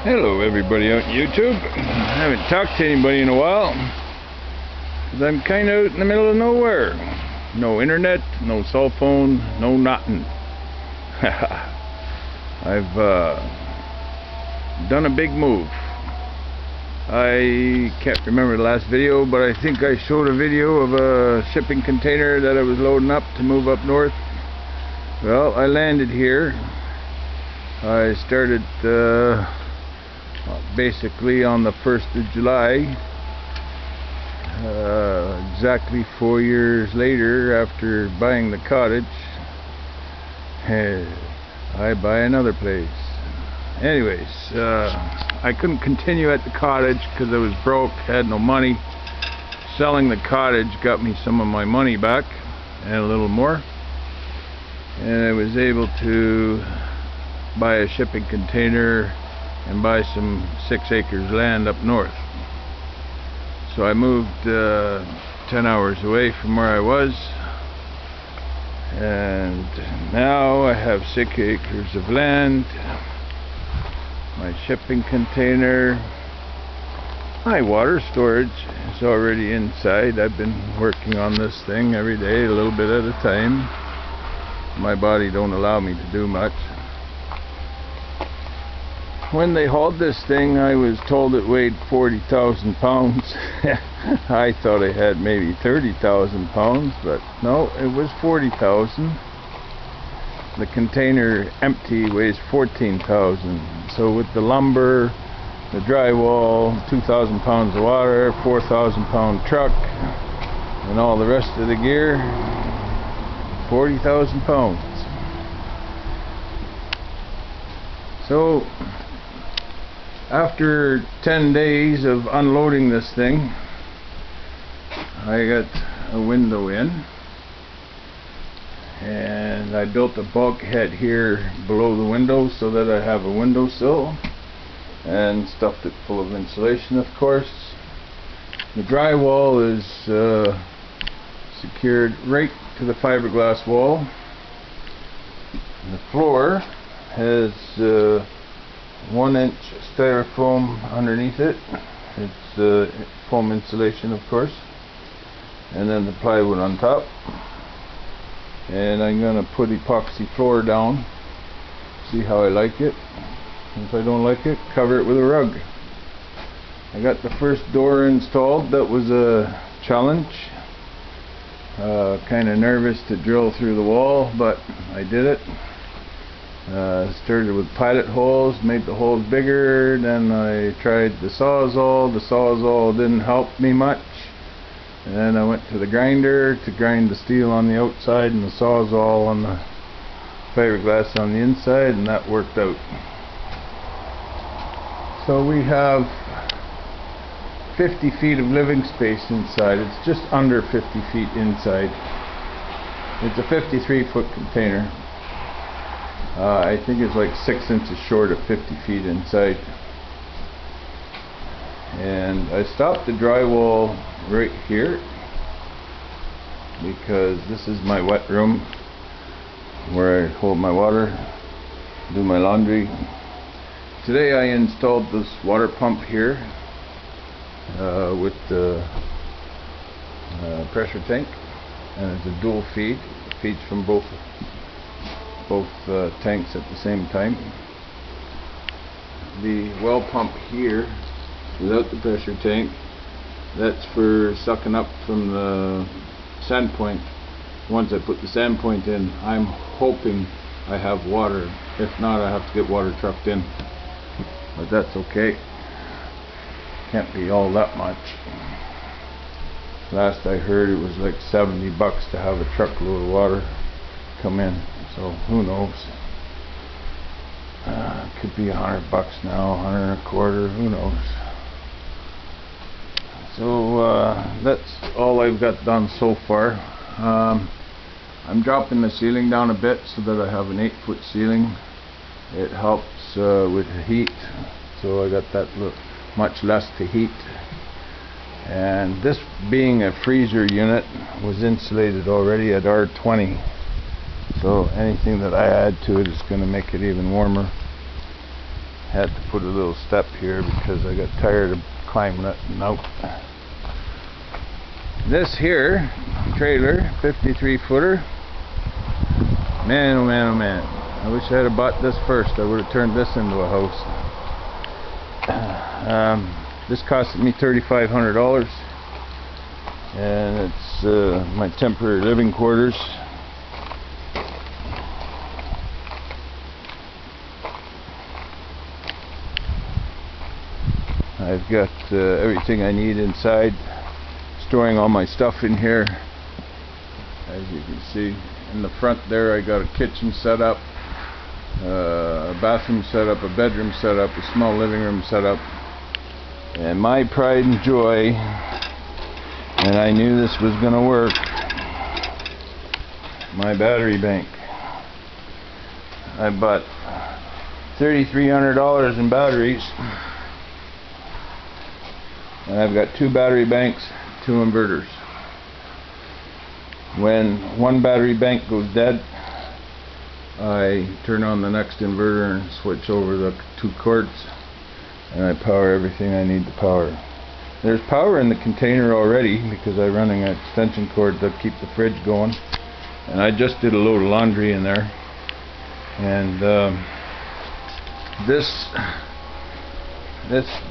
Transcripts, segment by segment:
Hello everybody on YouTube. I haven't talked to anybody in a while because I'm kind of out in the middle of nowhere. No internet, no cell phone, no nothing. I've done a big move. I can't remember the last video, but I think I showed a video of a shipping container that I was loading up to move up north. Well, I landed here. I started basically on the 1st of July, exactly 4 years later after buying the cottage. I buy another place. Anyways, I couldn't continue at the cottage because I was broke, had no money. Selling the cottage got me some of my money back and a little more, and I was able to buy a shipping container and buy some 6 acres land up north. So I moved 10 hours away from where I was, and now I have 6 acres of land, my shipping container, my water storage is already inside. I've been working on this thing every day, a little bit at a time. My body don't allow me to do much. When they hauled this thing, I was told it weighed 40,000 pounds. I thought I had maybe 30,000 pounds, but no, it was 40,000. The container empty weighs 14,000. So with the lumber, the drywall, 2,000 pounds of water, 4,000 pound truck, and all the rest of the gear, 40,000 pounds. So after 10 days of unloading this thing, I got a window in, and I built a bulkhead here below the window so that I have a windowsill, and stuffed it full of insulation, of course. The drywall is secured right to the fiberglass wall. The floor has 1-inch styrofoam underneath it. It's foam insulation, of course, and then the plywood on top. And I'm gonna put epoxy floor down, see how I like it. If I don't like it, cover it with a rug. I got the first door installed. That was a challenge. Kind of nervous to drill through the wall, but I did it. Started with pilot holes, made the holes bigger, then I tried the Sawzall. The Sawzall didn't help me much, and then I went to the grinder to grind the steel on the outside and the Sawzall on the fiberglass on the inside, and that worked out. So we have 50 feet of living space inside. It's just under 50 feet inside. It's a 53-foot container. I think it's like 6 inches short of 50 feet inside. And I stopped the drywall right here because this is my wet room where I hold my water, do my laundry. Today I installed this water pump here with the pressure tank, and it's a dual feed. It feeds from both tanks at the same time. The well pump here, without the pressure tank, that's for sucking up from the sand point. Once I put the sand point in, I'm hoping I have water. If not, I have to get water trucked in, but that's okay. Can't be all that much. Last I heard it was like $70 to have a truckload of water come in, so who knows. Could be $100 now, $125, who knows. So that's all I've got done so far. I'm dropping the ceiling down a bit so that I have an 8-foot ceiling. It helps with the heat, so I got that much less to heat. And this being a freezer unit was insulated already at R20, so anything that I add to it is going to make it even warmer. Had to put a little step here because I got tired of climbing it and out. This here trailer, 53 footer. Man, oh man, oh man. I wish I had bought this first. I would have turned this into a house. This costed me $3,500, and it's my temporary living quarters. I've got everything I need inside, storing all my stuff in here. As you can see, in the front there I got a kitchen set up, a bathroom set up, a bedroom set up, a small living room set up, and my pride and joy, and I knew this was going to work, my battery bank. I bought $3,300 in batteries, and I've got 2 battery banks, 2 inverters. When one battery bank goes dead, I turn on the next inverter and switch over the 2 cords, and I power everything I need to power. There's power in the container already because I'm running an extension cord to keep the fridge going, and I just did a load of laundry in there. And this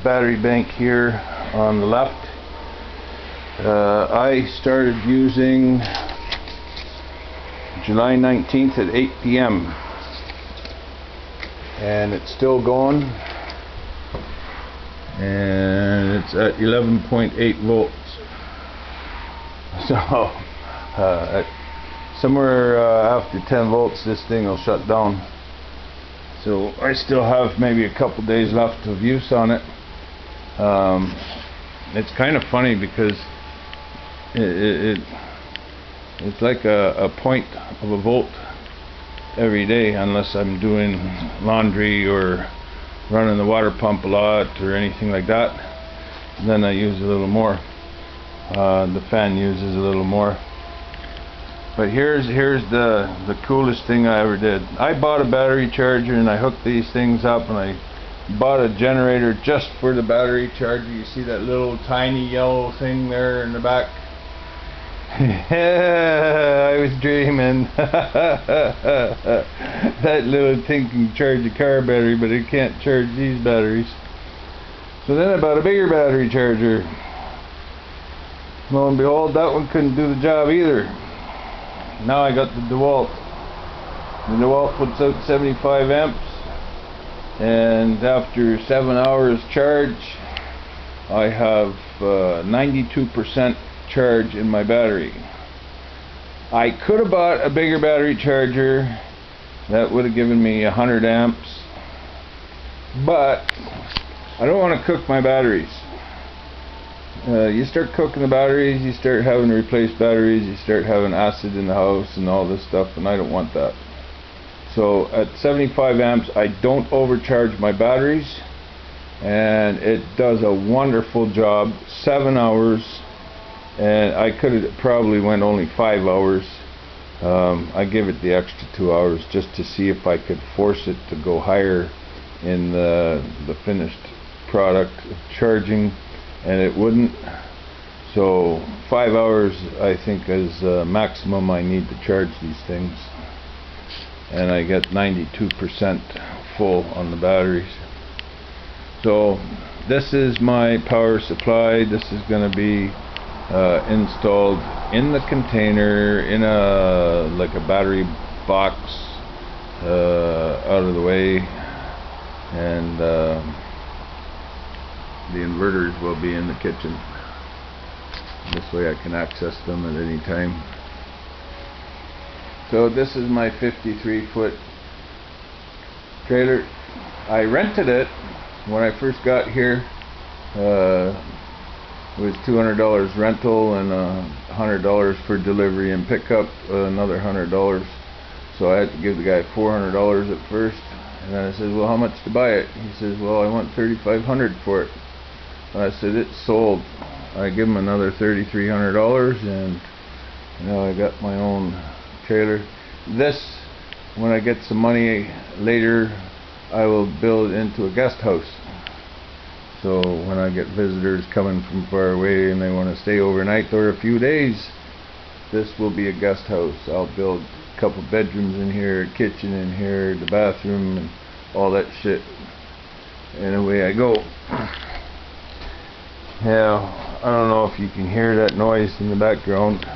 battery bank here on the left, I started using July 19th at 8 p.m. and it's still going, and it's at 11.8 volts. So somewhere after 10 volts this thing will shut down. So I still have maybe a couple days left of use on it. It's kind of funny because it's like a point of a volt every day, unless I'm doing laundry or running the water pump a lot or anything like that. Then I use a little more. The fan uses a little more. But here's the coolest thing I ever did. I bought a battery charger and I hooked these things up, and I bought a generator just for the battery charger. You see that little tiny yellow thing there in the back? I was dreaming. That little thing can charge a car battery, but it can't charge these batteries. So then I bought a bigger battery charger. Lo and behold, that one couldn't do the job either. Now I got the DeWalt. The DeWalt puts out 75 amps, and after 7 hours charge, I have 92% charge in my battery. I could have bought a bigger battery charger that would have given me 100 amps, but I don't want to cook my batteries. You start cooking the batteries, you start having to replace batteries, you start having acid in the house and all this stuff, and I don't want that. So at 75 amps I don't overcharge my batteries, and it does a wonderful job. 7 hours, and I could have probably went only 5 hours. I give it the extra 2 hours just to see if I could force it to go higher in the finished product of charging, and it wouldn't. So 5 hours I think is maximum I need to charge these things, and I get 92% full on the batteries. So this is my power supply. This is going to be installed in the container in a battery box out of the way, and the inverters will be in the kitchen. This way I can access them at any time. So this is my 53-foot trailer. I rented it when I first got here. It was $200 rental and $100 for delivery and pickup, another $100. So I had to give the guy $400 at first, and then I said, well, how much to buy it? He says, well, I want $3,500 for it. And I said, it's sold. I give him another $3,300, and now I got my own trailer. This, when I get some money later, I will build into a guest house. So when I get visitors coming from far away and they want to stay overnight or a few days, this will be a guest house. I'll build a couple bedrooms in here, a kitchen in here, the bathroom, and all that shit. And away I go. Now, I don't know if you can hear that noise in the background,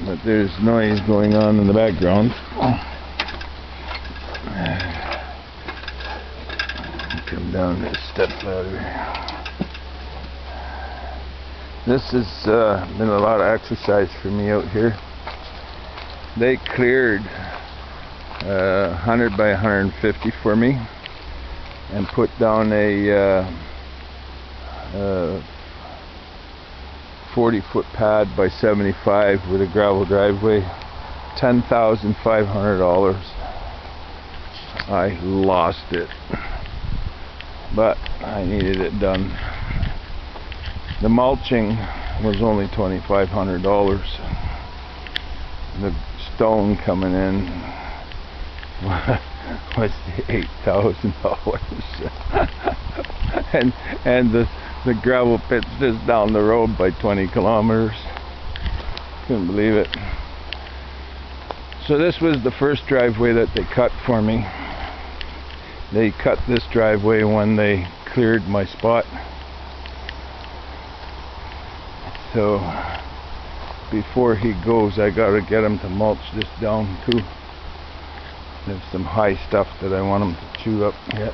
but there's noise going on in the background. Come down this step ladder. This has been a lot of exercise for me out here. They cleared 100 by 150 for me and put down a 40-foot pad by 75 with a gravel driveway. $10,500. I lost it, but I needed it done. The mulching was only $2,500. The stone coming in was $8,000. and the gravel pit's just down the road by 20 kilometers. Couldn't believe it. So this was the first driveway that they cut for me. They cut this driveway when they cleared my spot. So before he goes, I gotta get him to mulch this down too. There's some high stuff that I want him to chew up yet.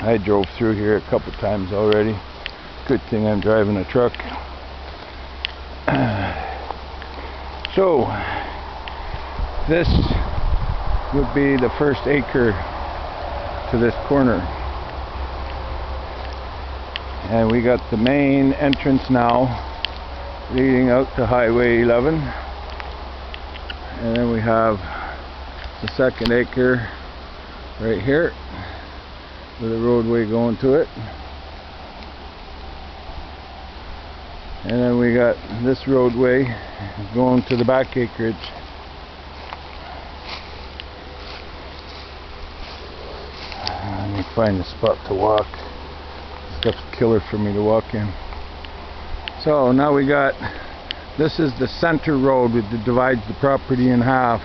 I drove through here a couple times already. Good thing I'm driving a truck. So this would be the first acre to this corner. And we got the main entrance now leading out to Highway 11. And then we have the second acre right here with a roadway going to it. And then we got this roadway going to the back acreage. Let me find a spot to walk. Stuff's killer for me to walk in. So now we got, this is the center road that divides the property in half.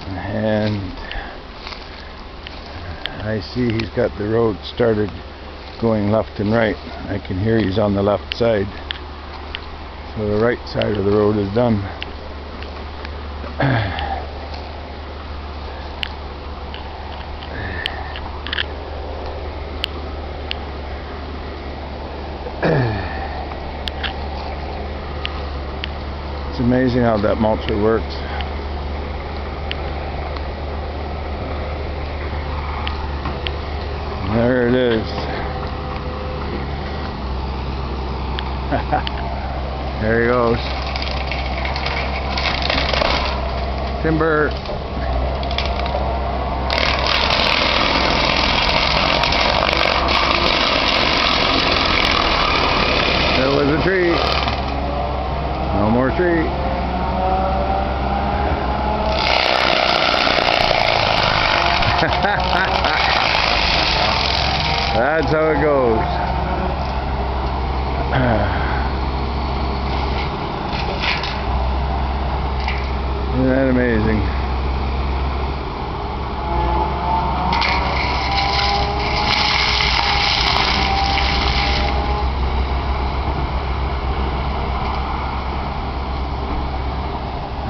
And I see he's got the road started going left and right. I can hear he's on the left side. So the right side of the road is done. It's amazing how that mulcher works. There it is. There he goes. Timber. There was a tree. No more tree. That's how it goes. Isn't that amazing?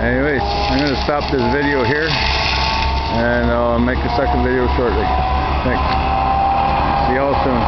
Anyways, I'm going to stop this video here and I'll make a second video shortly. Thanks. See y'all soon.